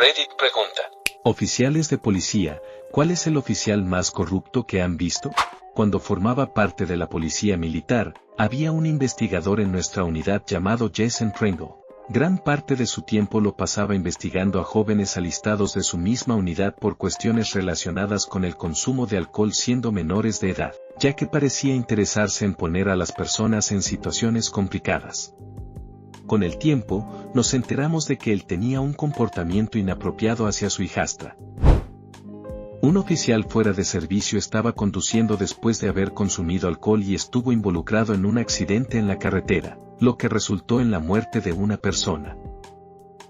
Reddit pregunta. Oficiales de policía, ¿cuál es el oficial más corrupto que han visto? Cuando formaba parte de la policía militar, había un investigador en nuestra unidad llamado Jason Pringle. Gran parte de su tiempo lo pasaba investigando a jóvenes alistados de su misma unidad por cuestiones relacionadas con el consumo de alcohol siendo menores de edad, ya que parecía interesarse en poner a las personas en situaciones complicadas. Con el tiempo, nos enteramos de que él tenía un comportamiento inapropiado hacia su hijastra. Un oficial fuera de servicio estaba conduciendo después de haber consumido alcohol y estuvo involucrado en un accidente en la carretera, lo que resultó en la muerte de una persona.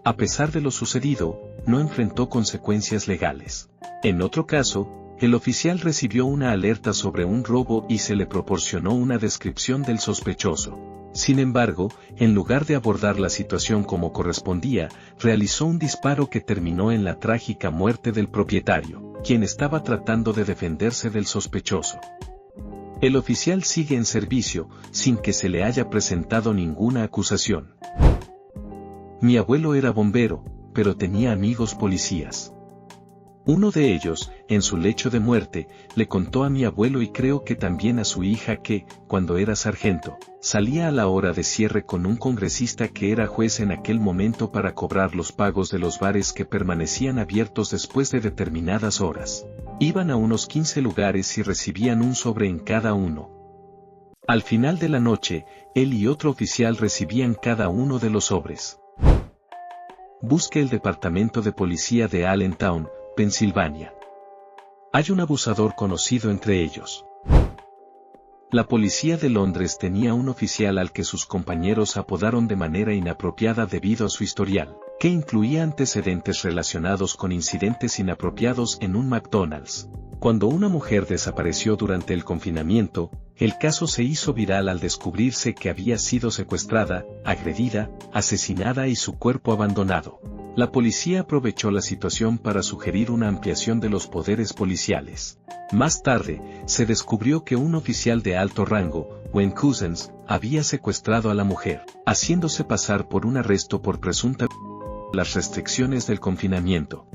A pesar de lo sucedido, no enfrentó consecuencias legales. En otro caso, el oficial recibió una alerta sobre un robo y se le proporcionó una descripción del sospechoso. Sin embargo, en lugar de abordar la situación como correspondía, realizó un disparo que terminó en la trágica muerte del propietario, quien estaba tratando de defenderse del sospechoso. El oficial sigue en servicio, sin que se le haya presentado ninguna acusación. Mi abuelo era bombero, pero tenía amigos policías. Uno de ellos, en su lecho de muerte, le contó a mi abuelo y creo que también a su hija que, cuando era sargento, salía a la hora de cierre con un congresista que era juez en aquel momento para cobrar los pagos de los bares que permanecían abiertos después de determinadas horas. Iban a unos 15 lugares y recibían un sobre en cada uno. Al final de la noche, él y otro oficial recibían cada uno de los sobres. Busque el departamento de policía de Allentown, Pensilvania. Hay un abusador conocido entre ellos. La policía de Londres tenía un oficial al que sus compañeros apodaron de manera inapropiada debido a su historial, que incluía antecedentes relacionados con incidentes inapropiados en un McDonald's. Cuando una mujer desapareció durante el confinamiento, el caso se hizo viral al descubrirse que había sido secuestrada, agredida, asesinada y su cuerpo abandonado. La policía aprovechó la situación para sugerir una ampliación de los poderes policiales. Más tarde, se descubrió que un oficial de alto rango, Wayne Couzens, había secuestrado a la mujer, haciéndose pasar por un arresto por presunta las restricciones del confinamiento.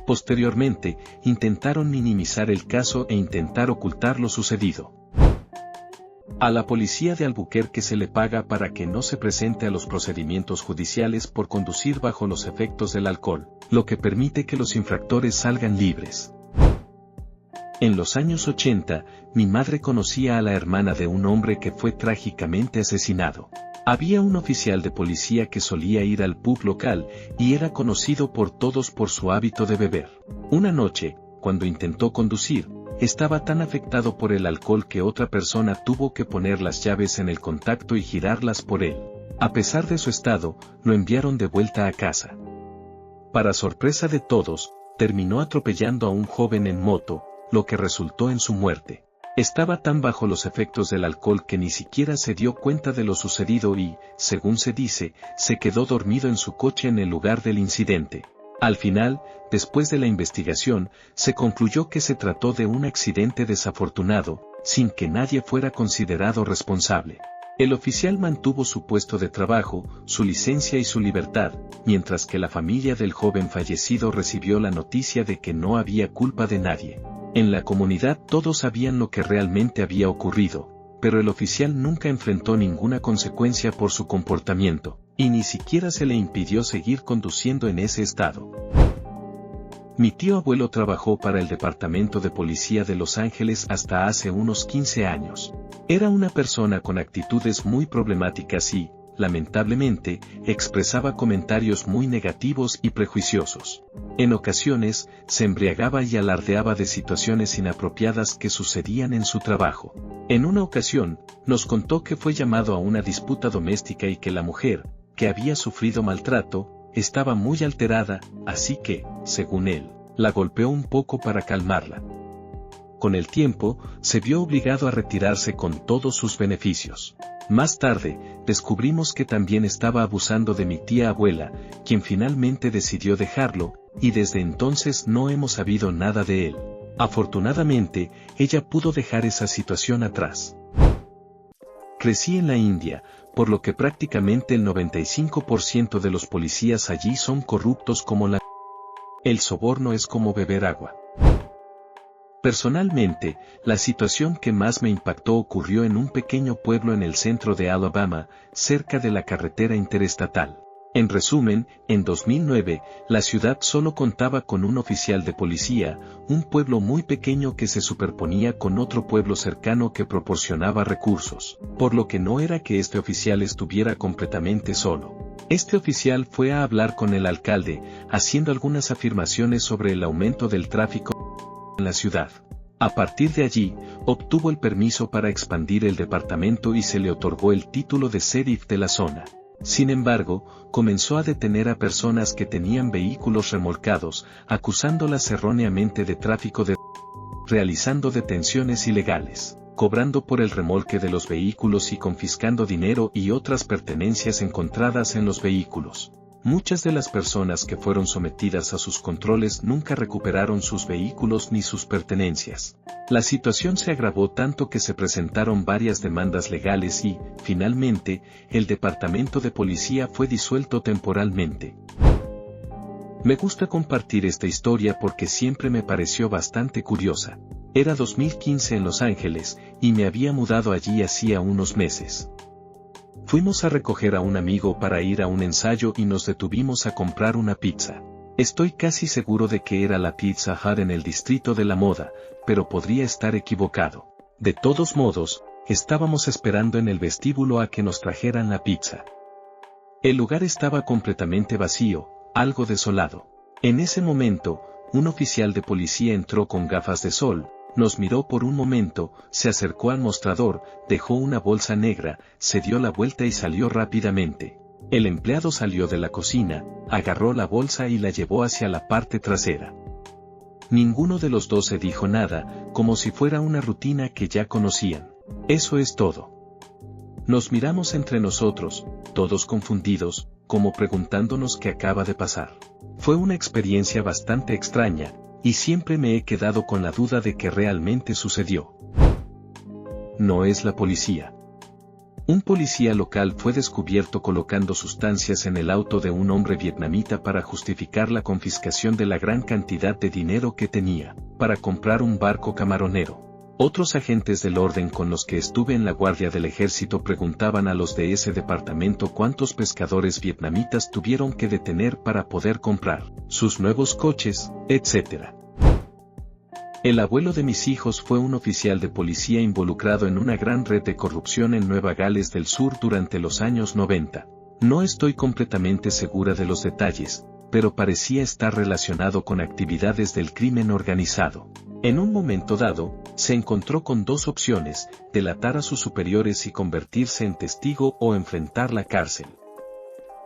Posteriormente, intentaron minimizar el caso e intentar ocultar lo sucedido. A la policía de Albuquerque se le paga para que no se presente a los procedimientos judiciales por conducir bajo los efectos del alcohol, lo que permite que los infractores salgan libres. En los años 80, mi madre conocía a la hermana de un hombre que fue trágicamente asesinado. Había un oficial de policía que solía ir al pub local y era conocido por todos por su hábito de beber. Una noche, cuando intentó conducir, estaba tan afectado por el alcohol que otra persona tuvo que poner las llaves en el contacto y girarlas por él. A pesar de su estado, lo enviaron de vuelta a casa. Para sorpresa de todos, terminó atropellando a un joven en moto, lo que resultó en su muerte. Estaba tan bajo los efectos del alcohol que ni siquiera se dio cuenta de lo sucedido y, según se dice, se quedó dormido en su coche en el lugar del incidente. Al final, después de la investigación, se concluyó que se trató de un accidente desafortunado, sin que nadie fuera considerado responsable. El oficial mantuvo su puesto de trabajo, su licencia y su libertad, mientras que la familia del joven fallecido recibió la noticia de que no había culpa de nadie. En la comunidad todos sabían lo que realmente había ocurrido, pero el oficial nunca enfrentó ninguna consecuencia por su comportamiento, y ni siquiera se le impidió seguir conduciendo en ese estado. Mi tío abuelo trabajó para el Departamento de Policía de Los Ángeles hasta hace unos 15 años. Era una persona con actitudes muy problemáticas y, lamentablemente, expresaba comentarios muy negativos y prejuiciosos. En ocasiones, se embriagaba y alardeaba de situaciones inapropiadas que sucedían en su trabajo. En una ocasión, nos contó que fue llamado a una disputa doméstica y que la mujer, que había sufrido maltrato, estaba muy alterada, así que, según él, la golpeó un poco para calmarla. Con el tiempo, se vio obligado a retirarse con todos sus beneficios. Más tarde, descubrimos que también estaba abusando de mi tía abuela, quien finalmente decidió dejarlo, y desde entonces no hemos sabido nada de él. Afortunadamente, ella pudo dejar esa situación atrás. Crecí en la India, por lo que prácticamente el 95% de los policías allí son corruptos como la El soborno es como beber agua. Personalmente, la situación que más me impactó ocurrió en un pequeño pueblo en el centro de Alabama, cerca de la carretera interestatal. En resumen, en 2009, la ciudad solo contaba con un oficial de policía, un pueblo muy pequeño que se superponía con otro pueblo cercano que proporcionaba recursos, por lo que no era que este oficial estuviera completamente solo. Este oficial fue a hablar con el alcalde, haciendo algunas afirmaciones sobre el aumento del tráfico en la ciudad. A partir de allí, obtuvo el permiso para expandir el departamento y se le otorgó el título de sheriff de la zona. Sin embargo, comenzó a detener a personas que tenían vehículos remolcados, acusándolas erróneamente de tráfico de realizando detenciones ilegales, cobrando por el remolque de los vehículos y confiscando dinero y otras pertenencias encontradas en los vehículos. Muchas de las personas que fueron sometidas a sus controles nunca recuperaron sus vehículos ni sus pertenencias. La situación se agravó tanto que se presentaron varias demandas legales y, finalmente, el departamento de policía fue disuelto temporalmente. Me gusta compartir esta historia porque siempre me pareció bastante curiosa. Era 2015 en Los Ángeles, y me había mudado allí hacía unos meses. Fuimos a recoger a un amigo para ir a un ensayo y nos detuvimos a comprar una pizza. Estoy casi seguro de que era la Pizza Hut en el distrito de la moda, pero podría estar equivocado. De todos modos, estábamos esperando en el vestíbulo a que nos trajeran la pizza. El lugar estaba completamente vacío, algo desolado. En ese momento, un oficial de policía entró con gafas de sol, nos miró por un momento, se acercó al mostrador, dejó una bolsa negra, se dio la vuelta y salió rápidamente. El empleado salió de la cocina, agarró la bolsa y la llevó hacia la parte trasera. Ninguno de los dos se dijo nada, como si fuera una rutina que ya conocían. Eso es todo. Nos miramos entre nosotros, todos confundidos, como preguntándonos qué acaba de pasar. Fue una experiencia bastante extraña, y siempre me he quedado con la duda de que realmente sucedió. No es la policía. Un policía local fue descubierto colocando sustancias en el auto de un hombre vietnamita para justificar la confiscación de la gran cantidad de dinero que tenía, para comprar un barco camaronero. Otros agentes del orden con los que estuve en la guardia del ejército preguntaban a los de ese departamento cuántos pescadores vietnamitas tuvieron que detener para poder comprar sus nuevos coches, etc. El abuelo de mis hijos fue un oficial de policía involucrado en una gran red de corrupción en Nueva Gales del Sur durante los años 90. No estoy completamente segura de los detalles, pero parecía estar relacionado con actividades del crimen organizado. En un momento dado, se encontró con dos opciones: delatar a sus superiores y convertirse en testigo o enfrentar la cárcel.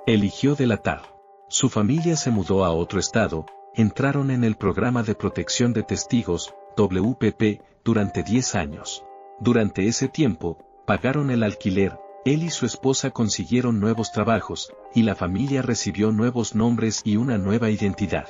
Eligió delatar. Su familia se mudó a otro estado, entraron en el programa de protección de testigos, WPP, durante 10 años. Durante ese tiempo, pagaron el alquiler, él y su esposa consiguieron nuevos trabajos, y la familia recibió nuevos nombres y una nueva identidad.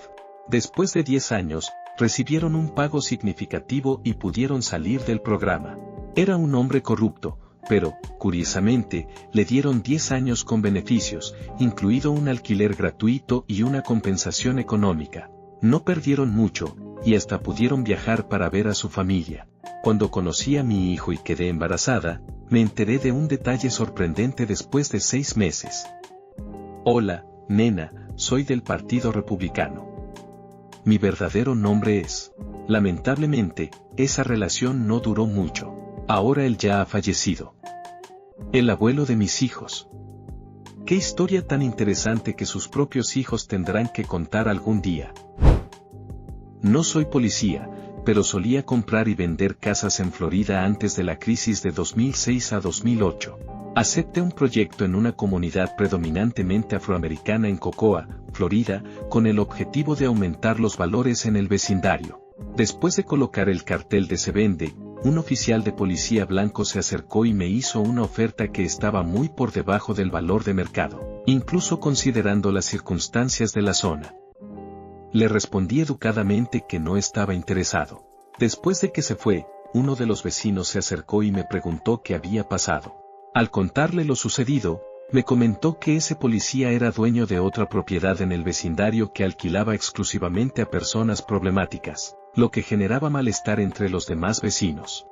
Después de 10 años, recibieron un pago significativo y pudieron salir del programa. Era un hombre corrupto, pero, curiosamente, le dieron 10 años con beneficios, incluido un alquiler gratuito y una compensación económica. No perdieron mucho, y hasta pudieron viajar para ver a su familia. Cuando conocí a mi hijo y quedé embarazada, me enteré de un detalle sorprendente después de 6 meses. Hola, nena, soy del Partido Republicano. Mi verdadero nombre es. Lamentablemente, esa relación no duró mucho. Ahora él ya ha fallecido. El abuelo de mis hijos. Qué historia tan interesante que sus propios hijos tendrán que contar algún día. No soy policía, pero solía comprar y vender casas en Florida antes de la crisis de 2006 a 2008. Acepté un proyecto en una comunidad predominantemente afroamericana en Cocoa, Florida, con el objetivo de aumentar los valores en el vecindario. Después de colocar el cartel de "se vende", un oficial de policía blanco se acercó y me hizo una oferta que estaba muy por debajo del valor de mercado, incluso considerando las circunstancias de la zona. Le respondí educadamente que no estaba interesado. Después de que se fue, uno de los vecinos se acercó y me preguntó qué había pasado. Al contarle lo sucedido, Me comentó que ese policía era dueño de otra propiedad en el vecindario que alquilaba exclusivamente a personas problemáticas, lo que generaba malestar entre los demás vecinos.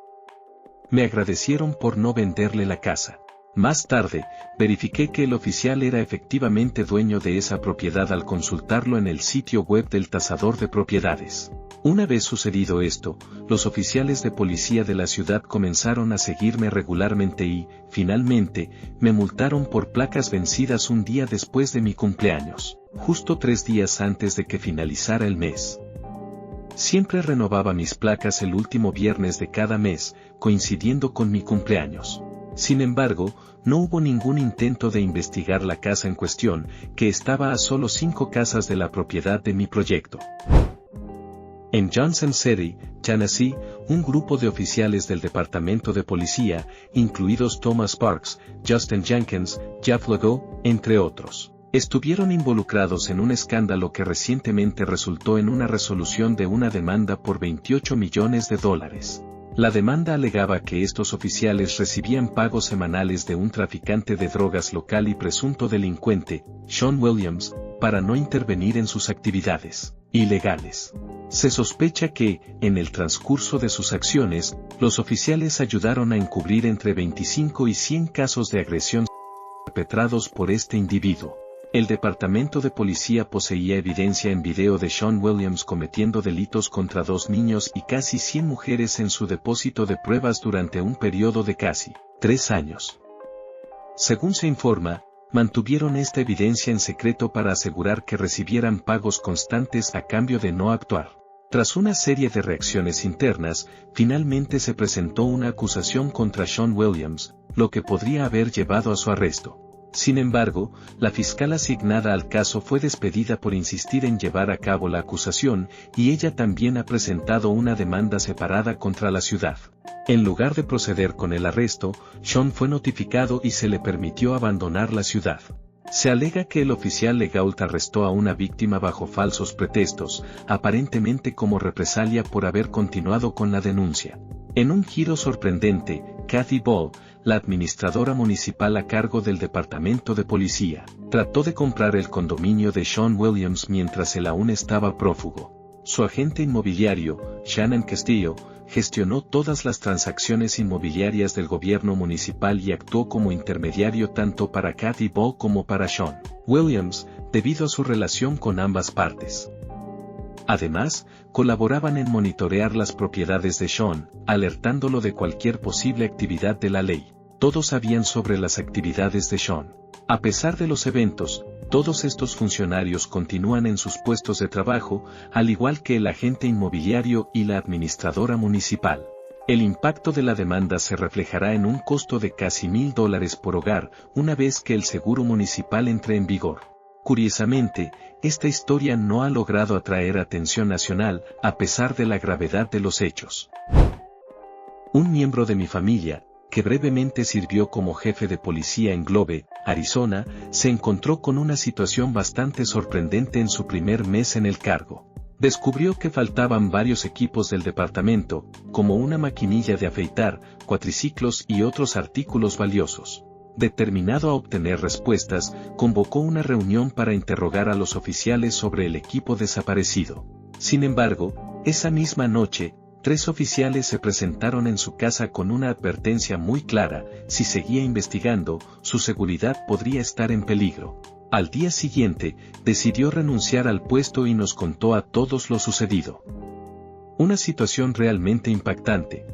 Me agradecieron por no venderle la casa. Más tarde, verifiqué que el oficial era efectivamente dueño de esa propiedad al consultarlo en el sitio web del tasador de propiedades. Una vez sucedido esto, los oficiales de policía de la ciudad comenzaron a seguirme regularmente y, finalmente, me multaron por placas vencidas un día después de mi cumpleaños, justo 3 días antes de que finalizara el mes. Siempre renovaba mis placas el último viernes de cada mes, coincidiendo con mi cumpleaños. Sin embargo, no hubo ningún intento de investigar la casa en cuestión, que estaba a solo 5 casas de la propiedad de mi proyecto. En Johnson City, Tennessee, un grupo de oficiales del departamento de policía, incluidos Thomas Parks, Justin Jenkins, Jeff Legault, entre otros, estuvieron involucrados en un escándalo que recientemente resultó en una resolución de una demanda por $28 millones. La demanda alegaba que estos oficiales recibían pagos semanales de un traficante de drogas local y presunto delincuente, Sean Williams, para no intervenir en sus actividades ilegales. Se sospecha que, en el transcurso de sus acciones, los oficiales ayudaron a encubrir entre 25 y 100 casos de agresión perpetrados por este individuo. El departamento de policía poseía evidencia en video de Sean Williams cometiendo delitos contra 2 niños y casi 100 mujeres en su depósito de pruebas durante un periodo de casi 3 años. Según se informa, mantuvieron esta evidencia en secreto para asegurar que recibieran pagos constantes a cambio de no actuar. Tras una serie de reacciones internas, finalmente se presentó una acusación contra Sean Williams, lo que podría haber llevado a su arresto. Sin embargo, la fiscal asignada al caso fue despedida por insistir en llevar a cabo la acusación, y ella también ha presentado una demanda separada contra la ciudad. En lugar de proceder con el arresto, Sean fue notificado y se le permitió abandonar la ciudad. Se alega que el oficial Legault arrestó a una víctima bajo falsos pretextos, aparentemente como represalia por haber continuado con la denuncia. En un giro sorprendente, Kathy Ball, la administradora municipal a cargo del departamento de policía, trató de comprar el condominio de Sean Williams mientras él aún estaba prófugo. Su agente inmobiliario, Shannon Castillo, gestionó todas las transacciones inmobiliarias del gobierno municipal y actuó como intermediario tanto para Kathy Ball como para Sean Williams, debido a su relación con ambas partes. Además, colaboraban en monitorear las propiedades de Sean, alertándolo de cualquier posible actividad de la ley. Todos sabían sobre las actividades de Sean. A pesar de los eventos, todos estos funcionarios continúan en sus puestos de trabajo, al igual que el agente inmobiliario y la administradora municipal. El impacto de la demanda se reflejará en un costo de casi $1,000 por hogar, una vez que el seguro municipal entre en vigor. Curiosamente, esta historia no ha logrado atraer atención nacional, a pesar de la gravedad de los hechos. Un miembro de mi familia, que brevemente sirvió como jefe de policía en Globe, Arizona, se encontró con una situación bastante sorprendente en su primer mes en el cargo. Descubrió que faltaban varios equipos del departamento, como una maquinilla de afeitar, cuatriciclos y otros artículos valiosos. Determinado a obtener respuestas, convocó una reunión para interrogar a los oficiales sobre el equipo desaparecido. Sin embargo, esa misma noche, 3 oficiales se presentaron en su casa con una advertencia muy clara: si seguía investigando, su seguridad podría estar en peligro. Al día siguiente, decidió renunciar al puesto y nos contó a todos lo sucedido. Una situación realmente impactante.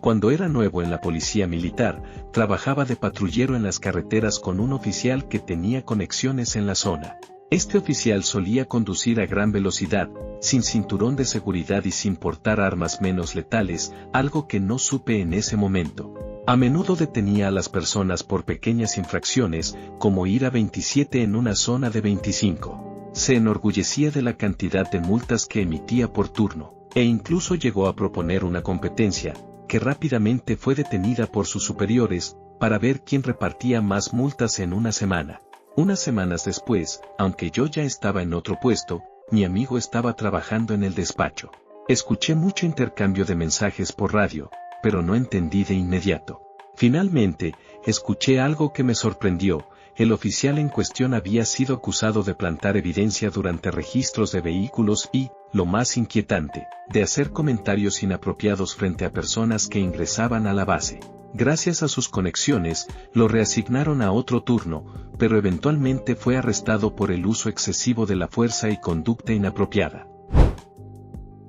Cuando era nuevo en la policía militar, trabajaba de patrullero en las carreteras con un oficial que tenía conexiones en la zona. Este oficial solía conducir a gran velocidad, sin cinturón de seguridad y sin portar armas menos letales, algo que no supe en ese momento. A menudo detenía a las personas por pequeñas infracciones, como ir a 27 en una zona de 25. Se enorgullecía de la cantidad de multas que emitía por turno, e incluso llegó a proponer una competencia, que rápidamente fue detenida por sus superiores, para ver quién repartía más multas en una semana. Unas semanas después, aunque yo ya estaba en otro puesto, mi amigo estaba trabajando en el despacho. Escuché mucho intercambio de mensajes por radio, pero no entendí de inmediato. Finalmente, escuché algo que me sorprendió. El oficial en cuestión había sido acusado de plantar evidencia durante registros de vehículos y, lo más inquietante, de hacer comentarios inapropiados frente a personas que ingresaban a la base. Gracias a sus conexiones, lo reasignaron a otro turno, pero eventualmente fue arrestado por el uso excesivo de la fuerza y conducta inapropiada.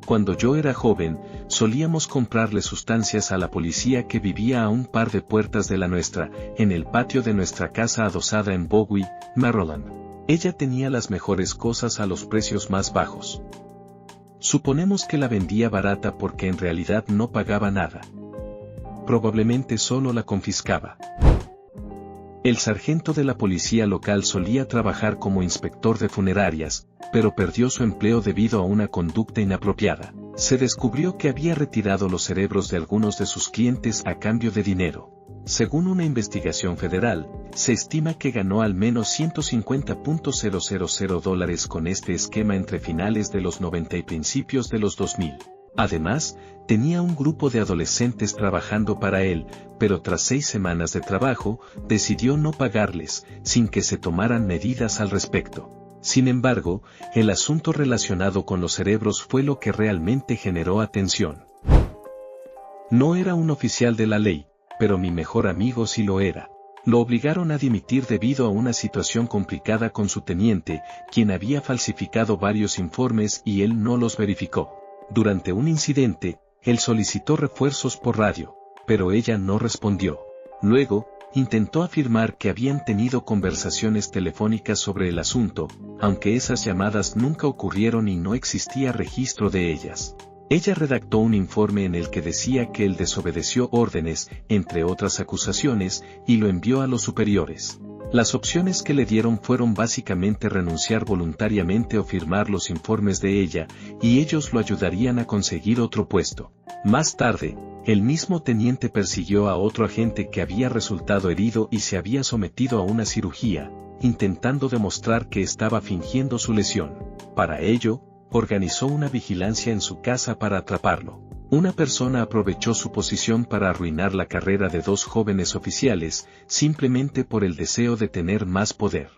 Cuando yo era joven, solíamos comprarle sustancias a la policía que vivía a un par de puertas de la nuestra, en el patio de nuestra casa adosada en Bowie, Maryland. Ella tenía las mejores cosas a los precios más bajos. Suponemos que la vendía barata porque en realidad no pagaba nada. Probablemente solo la confiscaba. El sargento de la policía local solía trabajar como inspector de funerarias, pero perdió su empleo debido a una conducta inapropiada. Se descubrió que había retirado los cerebros de algunos de sus clientes a cambio de dinero. Según una investigación federal, se estima que ganó al menos $150,000 con este esquema entre finales de los 90 y principios de los 2000. Además, tenía un grupo de adolescentes trabajando para él, pero tras 6 semanas de trabajo, decidió no pagarles, sin que se tomaran medidas al respecto. Sin embargo, el asunto relacionado con los cerebros fue lo que realmente generó atención. No era un oficial de la ley, pero mi mejor amigo sí lo era. Lo obligaron a dimitir debido a una situación complicada con su teniente, quien había falsificado varios informes y él no los verificó. Durante un incidente, él solicitó refuerzos por radio, pero ella no respondió. Luego, intentó afirmar que habían tenido conversaciones telefónicas sobre el asunto, aunque esas llamadas nunca ocurrieron y no existía registro de ellas. Ella redactó un informe en el que decía que él desobedeció órdenes, entre otras acusaciones, y lo envió a los superiores. Las opciones que le dieron fueron básicamente renunciar voluntariamente o firmar los informes de ella, y ellos lo ayudarían a conseguir otro puesto. Más tarde, el mismo teniente persiguió a otro agente que había resultado herido y se había sometido a una cirugía, intentando demostrar que estaba fingiendo su lesión. Para ello, organizó una vigilancia en su casa para atraparlo. Una persona aprovechó su posición para arruinar la carrera de 2 jóvenes oficiales, simplemente por el deseo de tener más poder.